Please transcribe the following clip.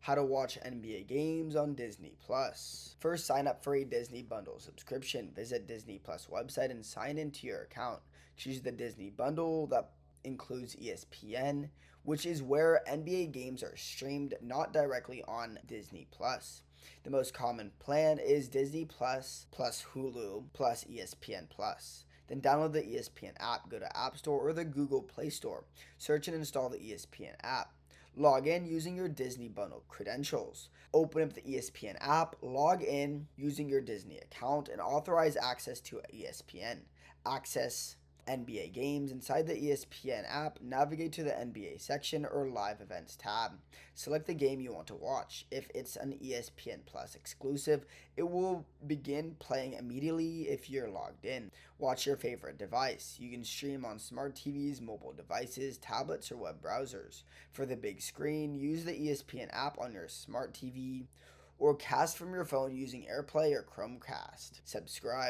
How to watch NBA games on Disney Plus. First, sign up for a Disney Bundle subscription. Visit Disney Plus website and sign into your account. Choose the Disney Bundle that includes ESPN, which is where NBA games are streamed, not directly on Disney Plus. The most common plan is Disney Plus plus Hulu plus ESPN Plus. Then download the ESPN app, go to App Store or the Google Play Store. Search and install the ESPN app. Log in using your Disney Bundle credentials. Open up the ESPN app, log in using your Disney account, and authorize access to ESPN. Access NBA games inside the ESPN app, navigate to the NBA section or live events tab. Select the game you want to watch. If it's an ESPN Plus exclusive, it will begin playing immediately if you're logged in. Watch your favorite device. You can stream on smart TVs, mobile devices, tablets, or web browsers. For the big screen, use the ESPN app on your smart TV or cast from your phone using AirPlay or Chromecast. Subscribe.